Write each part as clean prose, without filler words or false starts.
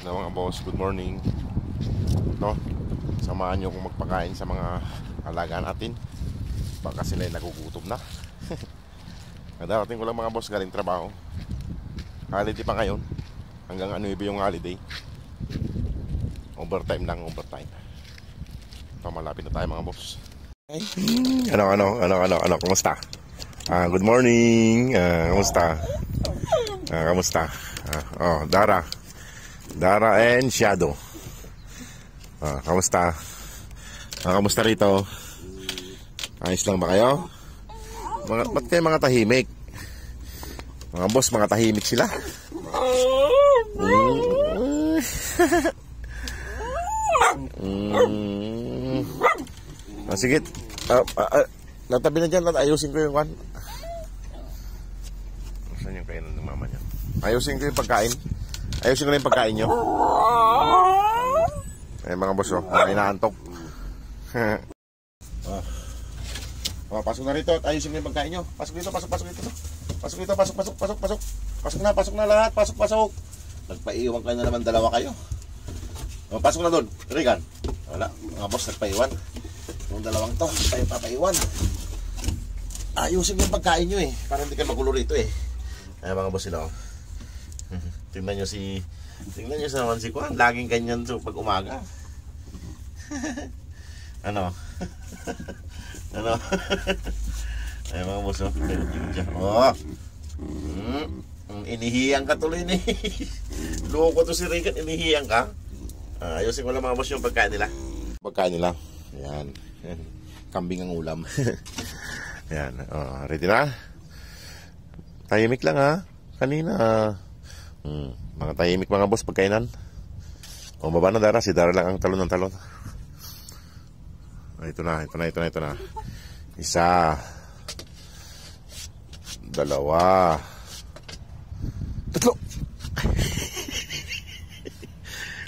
Na mga boss, good morning. No, samahan nyo kung magpakain sa mga alaga natin. Baka sila ay nagugutom na. Nadarating ko lang mga boss galing trabaho. Holiday pa ngayon. Hanggang ano iba yung holiday. Overtime lang, overtime. Ito, malapit na tayo mga boss. Ano, kumusta? Good morning. Kumusta? Kamusta? Dara and Shadow. Kamusta? Kamusta rito? Ayos lang ba kayo? Ba't kayo mga tahimik? Mga boss, mga tahimik sila. Sige. Natabi na dyan. Ayusin ko yung kan. Saan yung kainan ng mama niya? Ayusin ko yung pagkain. Ayusin ko na yung pagkain nyo. Mga boss, mga inaantok. Pasok na rito at ayusin ko yung pagkain nyo. Pasok dito, pasok dito. Pasok dito, pasok. Pasok na lahat, pasok. Nagpaiwan kayo na naman, dalawa kayo. Pasok na doon, Regan. Wala, mga boss, nagpaiwan. Yung dalawang to, tayo papaiwan. Ayusin ko yung pagkain nyo para hindi kayo magulo rito mga boss sila. Tingnan nyo sa naman si Juan. Laging ganyan pag umaga. Ano? Ay mga boss, inihiyang ka tuloy ni. Loko to si Regan, inihiyang ka. Ayusin ko lang mga boss yung pagkain nila. Yan. Kambing ang ulam. Yan. Ready na? Tahimik lang ha. Kanina mga tahimik mga boss pagkainan. Baba na Dara. Si Dara lang ang talon ng talon. Ito na. Isa. Dalawa. Tatlo.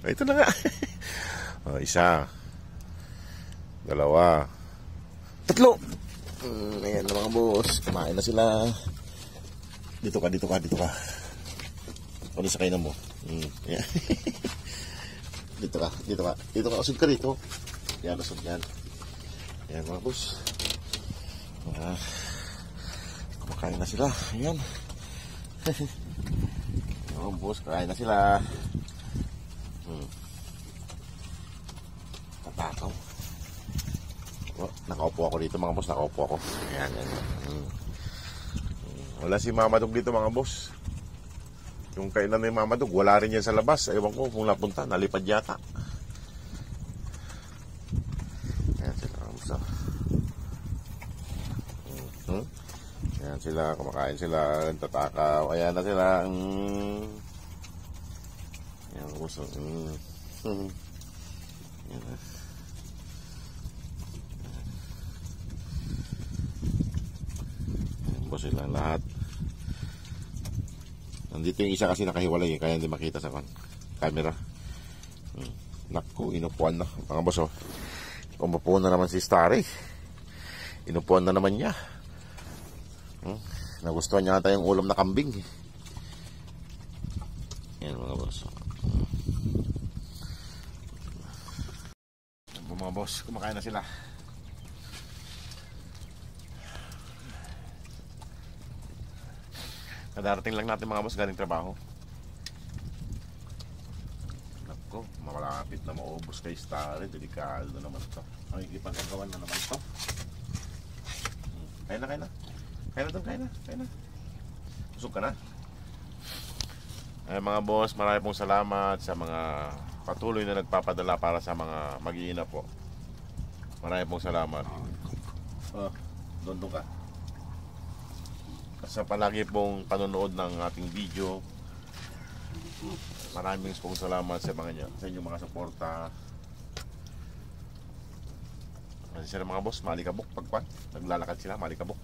Ito na nga. Isa. Dalawa. Tatlo. Ayan na mga boss. Kumain na sila. Dito ka. Ano sa kainan mo? Ayan. Dito ka. Usod ka rito. Yan, usod yan. Ayan mga boss. Kumakain na sila. Ayan. Mga boss, kain na sila. Tatakaw. Nakaupo ako dito mga boss. Ayan. Wala si Mama Dog dito mga boss. Yung kainan ni Mama Dog, wala rin yan sa labas. Ewan ko kung napunta, nalipad yata. Ayan sila mga boss. Ayan sila, kumakain sila, tatakaw. Ayan na sila. Ayan mga boss. Ayan na. Boss sila lahat. Nandito yung isa kasi nakahiwalay kaya hindi makita sa camera. Naku, inupuan na mga boss. Umupuan na naman si Starry. Inupuan na naman niya. Nagustuhan niya ata yung ulam na kambing. Yan mga boss. Mga boss, kumakain na sila. Kadarating lang natin mga boss galing trabaho. Nako, malapit na maubos kay Starry. Delikado na naman ito. Ay, ipagkagawan na naman ito. Kain na. Busog ka na. Ay mga boss, marami pong salamat sa mga patuloy na nagpapadala para sa mga mag-iina po. Marami pong salamat. Doon ka. Sa palagi pong panonood ng ating video. Maraming pong salamat sa inyong mga suporta. Kasi sila mga boss, malikabok pagpan. Naglalakad sila, malikabok.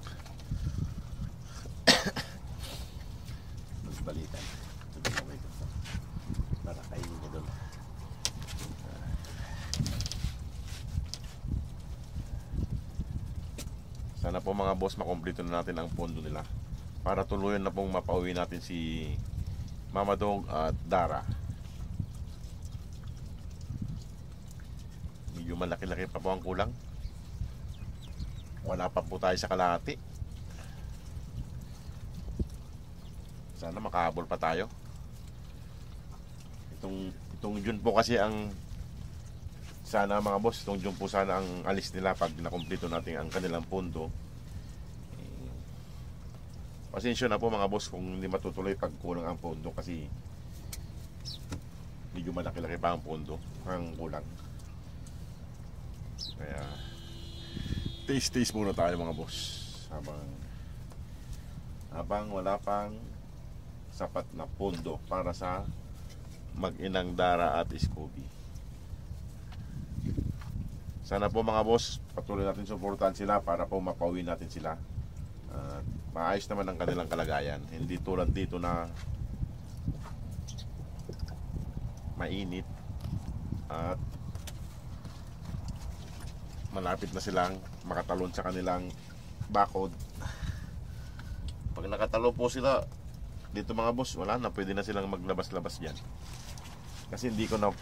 Balikan. Para kainin niya doon. Sana po mga boss makomplito na natin ang pondo nila para tuluyan na pong mapauwi natin si Mama Dog at Dara. Medyo malaki-laki pa po ang kulang. Wala pa po tayo sa kalahati. Sana makahabol pa tayo. Itong June po kasi ang sana mga boss, itong June po sana ang alis nila pag nakumpleto natin ang kanilang pondo. Pasensya na po mga boss kung hindi matutuloy pag kulang ang pondo kasi medyo malaki-laki pa ang pondo, ang kulang. Kaya taste muna tayo mga boss habang wala pang sapat na pondo para sa mag-inang Dara at Scooby. Sana po mga boss, patuloy natin suportahan sila para po mapauwi natin sila. Maayos naman ang kanilang kalagayan. Hindi tulad dito na mainit at malapit na silang makatalon sa kanilang bakod. Pag nakatalo po sila dito mga boss, wala na, pwede na silang maglabas-labas diyan. Kasi hindi ko na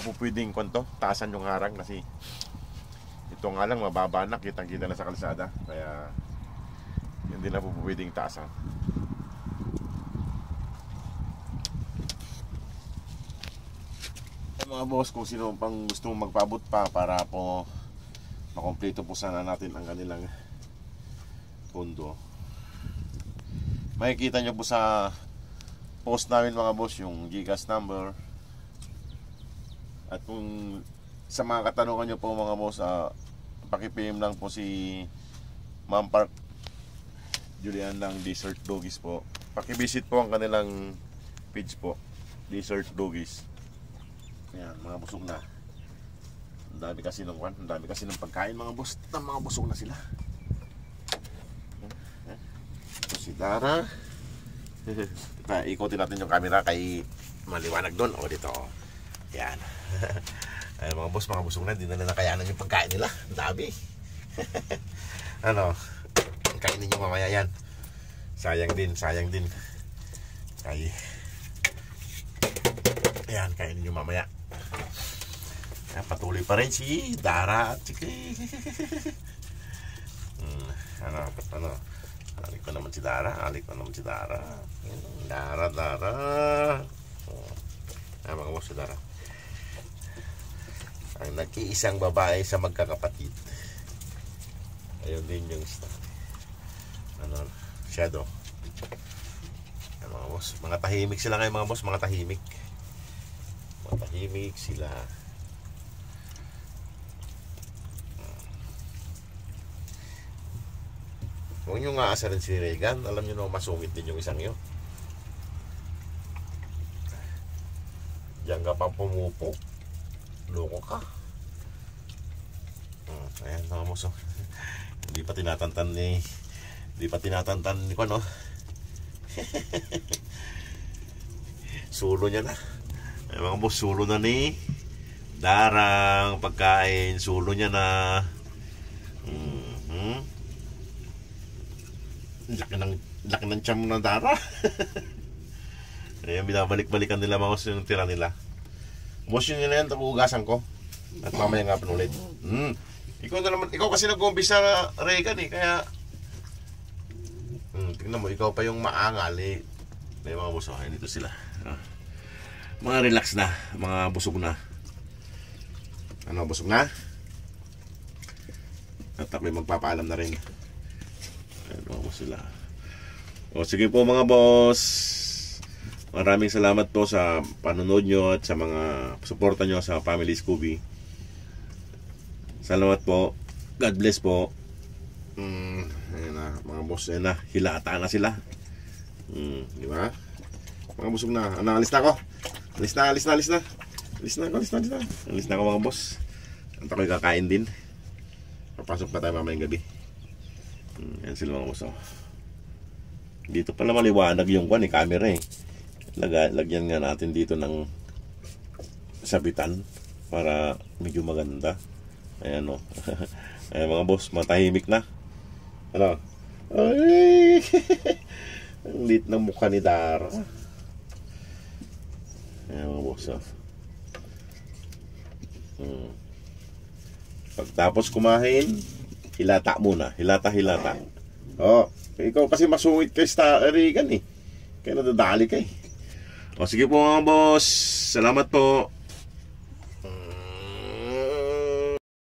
po pwedeng taasan yung harang kasi ito nga lang mababa na, kitang-kita na sa kalsada. Kaya hindi na po pwedeng taasan. Mga boss, kung sino pang gusto mong magpaabot pa para po makompleto po sana natin ang kanilang pondo, makikita nyo po sa post namin mga boss yung GCash number. At kung sa mga katanungan nyo po mga boss, paki-PM lang po si Ma'am Park Julian ng Desert Doggies po. Paki-visit po ang kanilang page po, Desert Doggies. Ayan, mga busog na. Ang dami kasi ng pagkain mga boss. Mga busog na sila. Ito si Dara. Ikotin natin yung camera kay maliwanag doon. O dito. Ayan. Ay, mga boss, mga busog na. Hindi na nakayanan yung pagkain nila. Ang dami. Ano? Kainin nyo mamaya yan. Sayang din. Ayan, kainin nyo mamaya. Ayan, patuloy pa rin si Dara at si ano? Alik ko naman si Dara. Dara. Ayan mga boss, si Dara. Ang nag-iisang babae sa magkakapatid. Ayun din yung shadow. Ayan, mga boss, mga tahimik sila ngayon mga boss, mga tahimik sila. Huwag nyo nga asarin si Regan. Alam nyo na masungit din yung isang yun. Diyan ka pa pumupo. Loko ka. Ayan mga boss, Hindi pa tinatantan ni ko, no? Sulo niya na. Ay, mga boss, sulo na ni Darang pagkain. Sulo niya na. Laki ng tiyan mo ng Dara. Ayan, binabalik-balikan nila mga boss yung tira nila. Boss, yun nila yan, tapugasan ko. At mamaya nga panulit. Ikaw kasi nag-umpisa Regan kaya tingnan mo, ikaw pa yung maangal may mga busog. Dito sila. Mga relax na, mga busog na. Busog na? At ako'y magpapaalam na rin. Ano sila. Sige po mga boss. Maraming salamat po sa panonood nyo at sa mga suporta nyo sa Family Scooby. Salamat po. God bless po. Ayan na, mga boss. Ayan na, hilata na sila. Di ba? Mga busog na. Alis na ako. Alis na ako mga boss. At ako'y kakain din. Papasok pa tayo mamayang gabi. Ayan sila mga boss. Dito pala maliwanag yung camera Lagyan nga natin dito ng sabitan para medyo maganda. Ayan Ayan mga boss, matahimik na. Ay! Ang lit ng mukha ni Dara. Ayan mga boss. Pagtapos kumain, hilata muna. Hilata. Oh, ikaw kasi masungit kay Regan eh. Kaya nadadali ka eh. O sige po mga boss. Salamat po.